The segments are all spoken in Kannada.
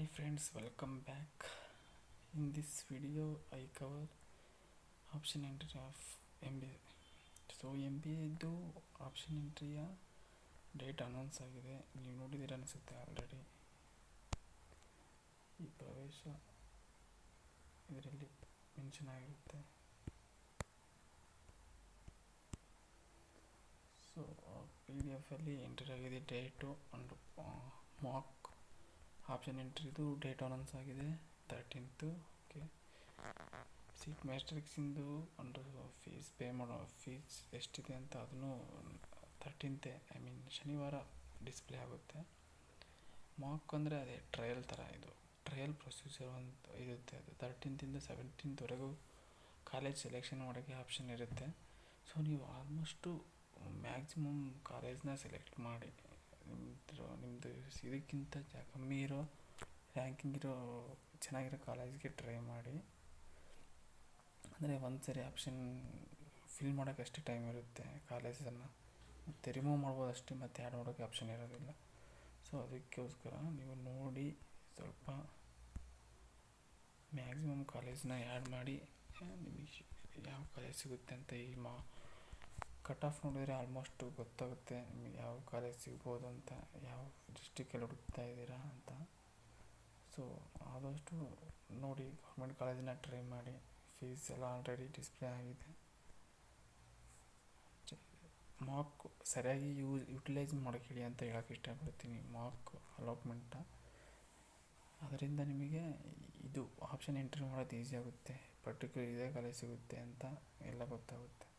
Hi friends, welcome back. In this video, I cover option entry of MBA. So MBAದ್ದು ಆಪ್ಷನ್ ಎಂಟ್ರಿಯ ಡೇಟ್ ಅನೌನ್ಸ್ ಆಗಿದೆ. ನೀವು ನೋಡಿದ್ದೀರ ಅನಿಸುತ್ತೆ ಆಲ್ರೆಡಿ. ಈ ಪ್ರವೇಶ ಇದರಲ್ಲಿ ಮೆನ್ಷನ್ ಆಗಿರುತ್ತೆ. ಸೊ PDF ಅಲ್ಲಿ ಎಂಟ್ರಿ ಆಗಿದೆ ಡೇಟು ಅಂಡ್ ಮಾಕ್ ಆಪ್ಷನ್ ಎಂಟ್ರಿದು ಡೇಟ್ ಅನೌನ್ಸ್ ಆಗಿದೆ 13th. ಓಕೆ, ಸೀಟ್ ಮ್ಯಾಟ್ರಿಕ್ಸಿಂದು ಅಂಡ್ ಫೀಸ್ ಪೇ ಮಾಡೋ ಫೀಸ್ ಎಷ್ಟಿದೆ ಅಂತ ಅದನ್ನು 13th ಶನಿವಾರ ಡಿಸ್ಪ್ಲೇ ಆಗುತ್ತೆ. ಮಾಕ್ ಅಂದರೆ ಅದೇ ಟ್ರಯಲ್ ಥರ, ಇದು ಟ್ರಯಲ್ ಪ್ರೊಸೀಜರ್ ಅಂತ ಇರುತ್ತೆ. ಅದು 13th 17th ಕಾಲೇಜ್ ಸೆಲೆಕ್ಷನ್ ಮಾಡೋಕ್ಕೆ ಆಪ್ಷನ್ ಇರುತ್ತೆ. ಸೊ ನೀವು ಆಲ್ಮೋಸ್ಟು ಮ್ಯಾಕ್ಸಿಮಮ್ ಕಾಲೇಜ್ನ ಸೆಲೆಕ್ಟ್ ಮಾಡಿ ನಿಮ್ಮದು ಇದಕ್ಕಿಂತ ಕಮ್ಮಿ ಇರೋ ರ್ಯಾಂಕಿಂಗ್ ಇರೋ ಚೆನ್ನಾಗಿರೋ ಕಾಲೇಜ್ಗೆ ಟ್ರೈ ಮಾಡಿ. ಅಂದರೆ ಒಂದು ಸರಿ ಆಪ್ಷನ್ ಫಿಲ್ ಮಾಡೋಕ್ಕೆ ಅಷ್ಟೇ ಟೈಮ್ ಇರುತ್ತೆ ಕಾಲೇಜನ್ನು, ಮತ್ತು ರಿಮೂವ್ ಮಾಡ್ಬೋದು ಅಷ್ಟೇ, ಮತ್ತು ಆ್ಯಡ್ ಮಾಡೋಕ್ಕೆ ಆಪ್ಷನ್ ಇರೋದಿಲ್ಲ. ಸೊ ಅದಕ್ಕೋಸ್ಕರ ನೀವು ನೋಡಿ ಸ್ವಲ್ಪ ಮ್ಯಾಕ್ಸಿಮಮ್ ಕಾಲೇಜ್ನ ಆ್ಯಡ್ ಮಾಡಿ ನಿಮಗೆ ಯಾವ ಕಾಲೇಜ್ ಸಿಗುತ್ತೆ ಅಂತ. ಈ ಕಟ್ ಆಫ್ ನೋಡಿದರೆ ಆಲ್ಮೋಸ್ಟ್ ಗೊತ್ತಾಗುತ್ತೆ ನಿಮಗೆ ಯಾವ ಕಾಲೇಜ್ ಸಿಗ್ಬೋದು ಅಂತ, ಯಾವ ಡಿಸ್ಟ್ರಿಕ್ಕಲ್ಲಿ ಹುಡುಕ್ತಾ ಇದ್ದೀರಾ ಅಂತ. ಸೊ ಆದಷ್ಟು ನೋಡಿ ಗೌರ್ಮೆಂಟ್ ಕಾಲೇಜನ್ನ ಟ್ರೈ ಮಾಡಿ. ಫೀಸ್ ಎಲ್ಲ ಆಲ್ರೆಡಿ ಡಿಸ್ಪ್ಲೇ ಆಗಿದೆ. ಮಾಕ್ ಸರಿಯಾಗಿ ಯುಟಿಲೈಸ್ ಮಾಡೋಕ್ಕೆ ಅಂತ ಹೇಳೋಕ್ಕೆ ಇಷ್ಟಪಡ್ತೀನಿ. ಮಾಕ್ ಅಲಾಟ್ಮೆಂಟ ಅದರಿಂದ ನಿಮಗೆ ಇದು ಆಪ್ಷನ್ ಎಂಟ್ರಿ ಮಾಡೋದು ಈಸಿ ಆಗುತ್ತೆ. ಪರ್ಟಿಕ್ಯುಲರ್ ಇದೇ ಕಾಲೇಜ್ ಸಿಗುತ್ತೆ ಅಂತ ಎಲ್ಲ ಗೊತ್ತಾಗುತ್ತೆ.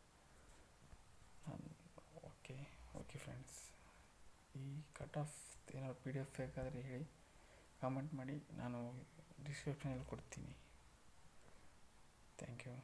ಓಕೆ ಫ್ರೆಂಡ್ಸ್, ಈ ಕಟ್ ಆಫ್ ಏನಾದ್ರು PDF ಬೇಕಾದರೆ ಹೇಳಿ, ಕಾಮೆಂಟ್ ಮಾಡಿ, ನಾನು ಡಿಸ್ಕ್ರಿಪ್ಷನಲ್ಲಿ ಕೊಡ್ತೀನಿ. Thank you.